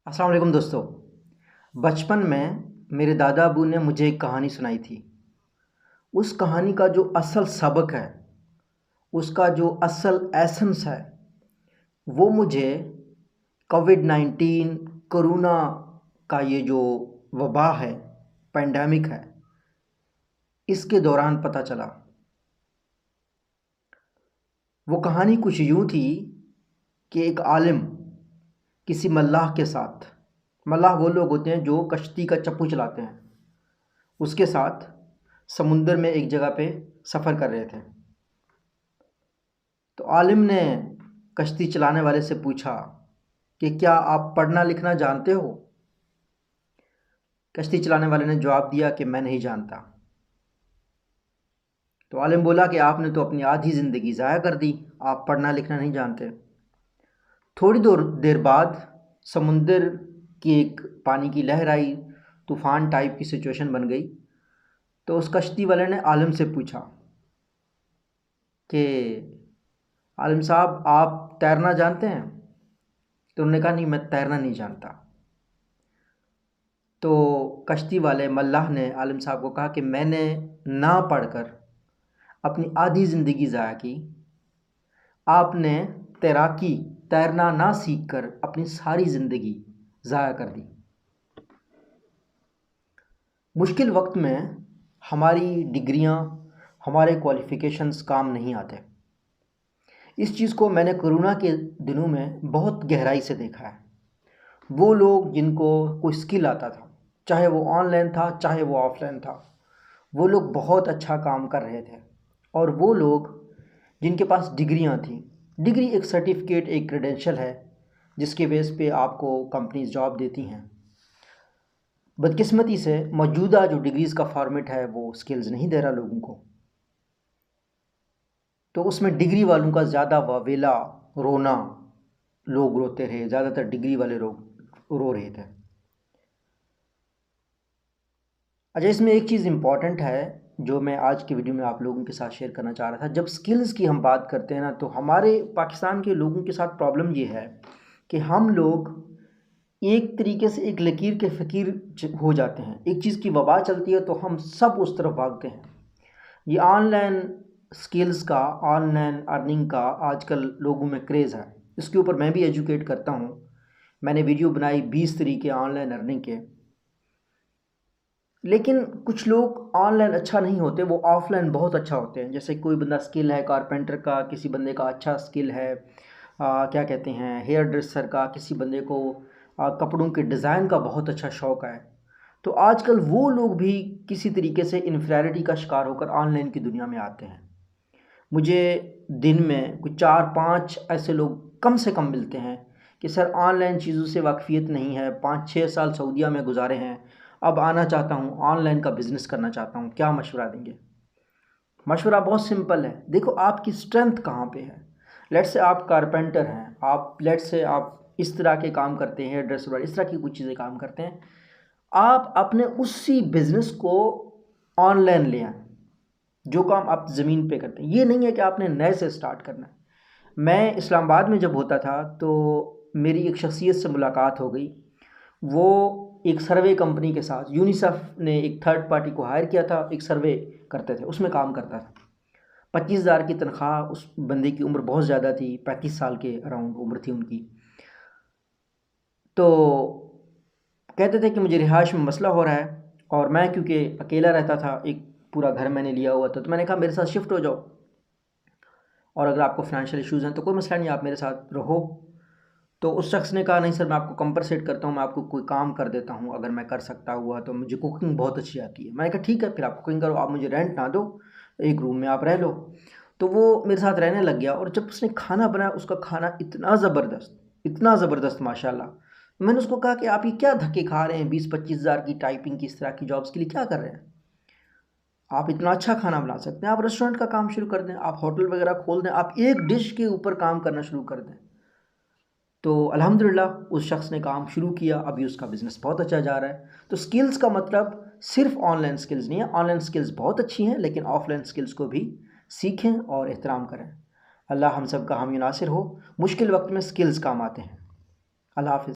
अस्सलाम वालेकुम दोस्तों। बचपन में मेरे दादा अबू ने मुझे एक कहानी सुनाई थी। उस कहानी का जो असल सबक है, उसका जो असल एसेंस है, वो मुझे कोविड-19 कोरोना का ये जो वबा है, पैंडेमिक है, इसके दौरान पता चला। वो कहानी कुछ यूँ थी कि एक आलिम किसी मल्लाह के साथ, मल्लाह वो लोग होते हैं जो कश्ती का चप्पू चलाते हैं, उसके साथ समुंदर में एक जगह पे सफ़र कर रहे थे। तो आलिम ने कश्ती चलाने वाले से पूछा कि क्या आप पढ़ना लिखना जानते हो? कश्ती चलाने वाले ने जवाब दिया कि मैं नहीं जानता। तो आलिम बोला कि आपने तो अपनी आधी ज़िंदगी ज़ाया कर दी, आप पढ़ना लिखना नहीं जानते। थोड़ी देर बाद समुंदर की एक पानी की लहर आई, तूफ़ान टाइप की सिचुएशन बन गई। तो उस कश्ती वाले ने आलिम से पूछा कि आलिम साहब आप तैरना जानते हैं? तो उन्होंने कहा नहीं, मैं तैरना नहीं जानता। तो कश्ती वाले मल्लाह ने आलिम साहब को कहा कि मैंने ना पढ़कर अपनी आधी ज़िंदगी ज़ाया की, आपने तैराकी तैरना ना सीख कर अपनी सारी ज़िंदगी ज़ाया कर दी। मुश्किल वक्त में हमारी डिग्रियां, हमारे क्वालिफ़िकेशंस काम नहीं आते। इस चीज़ को मैंने कोरोना के दिनों में बहुत गहराई से देखा है। वो लोग जिनको कोई स्किल आता था, चाहे वो ऑनलाइन था चाहे वो ऑफलाइन था, वो लोग बहुत अच्छा काम कर रहे थे। और वो लोग जिनके पास डिग्रियां थी, डिग्री एक सर्टिफिकेट, एक क्रेडेंशियल है जिसके बेस पे आपको कंपनीज जॉब देती हैं। बदकिस्मती से मौजूदा जो डिग्रीज़ का फॉर्मेट है वो स्किल्स नहीं दे रहा लोगों को। तो उसमें डिग्री वालों का ज़्यादा वावेला, रोना, लोग रोते रहे, ज़्यादातर डिग्री वाले लोग रो रहे थे। अच्छा, इसमें एक चीज़ इम्पॉर्टेंट है जो मैं आज की वीडियो में आप लोगों के साथ शेयर करना चाह रहा था। जब स्किल्स की हम बात करते हैं ना, तो हमारे पाकिस्तान के लोगों के साथ प्रॉब्लम ये है कि हम लोग एक तरीके से एक लकीर के फ़कीर हो जाते हैं। एक चीज़ की वबा चलती है तो हम सब उस तरफ भागते हैं। ये ऑनलाइन स्किल्स का, ऑनलाइन अर्निंग का आजकल लोगों में क्रेज़ है। इसके ऊपर मैं भी एजुकेट करता हूँ। मैंने वीडियो बनाई 20 तरीके ऑनलाइन अर्निंग के। लेकिन कुछ लोग ऑनलाइन अच्छा नहीं होते, वो ऑफलाइन बहुत अच्छा होते हैं। जैसे कोई बंदा स्किल है कारपेंटर का, किसी बंदे का अच्छा स्किल है क्या कहते हैं, हेयर ड्रेसर का, किसी बंदे को कपड़ों के डिज़ाइन का बहुत अच्छा शौक़ है। तो आजकल वो लोग भी किसी तरीके से इन्फेरिटी का शिकार होकर ऑनलाइन की दुनिया में आते हैं। मुझे दिन में कुछ 4-5 ऐसे लोग कम से कम मिलते हैं कि सर ऑनलाइन चीज़ों से वाकफ़ियत नहीं है, 5-6 साल सऊदीया में गुजारे हैं, अब आना चाहता हूँ, ऑनलाइन का बिज़नेस करना चाहता हूँ, क्या मशवरा देंगे? मशवरा बहुत सिंपल है। देखो आपकी स्ट्रेंथ कहाँ पे है। लेट्स से आप कारपेंटर हैं, आप लेट्स से आप इस तरह के काम करते हैं, हेयर ड्रेसर, इस तरह की कुछ चीज़ें काम करते हैं। आप अपने उसी बिज़नेस को ऑनलाइन ले आएँ, जो काम आप ज़मीन पे करते हैं। ये नहीं है कि आपने नए से स्टार्ट करना है। मैं इस्लामाबाद में जब होता था तो मेरी एक शख्सियत से मुलाकात हो गई। वो एक सर्वे कंपनी के साथ, यूनिसेफ ने एक थर्ड पार्टी को हायर किया था, एक सर्वे करते थे, उसमें काम करता था। 25,000 की तनख्वाह। उस बंदे की उम्र बहुत ज़्यादा थी, 35 साल के अराउंड उम्र थी उनकी। तो कहते थे कि मुझे रिहाइश में मसला हो रहा है, और मैं क्योंकि अकेला रहता था, एक पूरा घर मैंने लिया हुआ था, तो मैंने कहा मेरे साथ शिफ्ट हो जाओ, और अगर आपको फाइनेंशियल इश्यूज़ हैं तो कोई मसला नहीं, आप मेरे साथ रहो। तो उस शख्स ने कहा नहीं सर, मैं आपको कंपनसेट करता हूँ, मैं आपको कोई काम कर देता हूँ, अगर मैं कर सकता हुआ तो। मुझे कुकिंग बहुत अच्छी आती है। मैंने कहा ठीक है, फिर आप कुकिंग करो, आप मुझे रेंट ना दो, एक रूम में आप रह लो। तो वो मेरे साथ रहने लग गया, और जब उसने खाना बनाया, उसका खाना इतना ज़बरदस्त माशाल्लाह। मैंने उसको कहा कि आप ये क्या धक्के खा रहे हैं, 20-25 हज़ार की टाइपिंग की इस तरह की जॉब्स के लिए क्या कर रहे हैं? आप इतना अच्छा खाना बना सकते हैं, आप रेस्टोरेंट का काम शुरू कर दें, आप होटल वगैरह खोल दें, आप एक डिश के ऊपर काम करना शुरू कर दें। तो अल्हम्दुलिल्लाह उस शख्स ने काम शुरू किया, अभी उसका बिज़नेस बहुत अच्छा जा रहा है। तो स्किल्स का मतलब सिर्फ ऑनलाइन स्किल्स नहीं है। ऑनलाइन स्किल्स बहुत अच्छी हैं, लेकिन ऑफलाइन स्किल्स को भी सीखें और एहतराम करें। अल्लाह हम सब का हामी नासिर हो। मुश्किल वक्त में स्किल्स काम आते हैं। अल्लाह हाफ़िज़।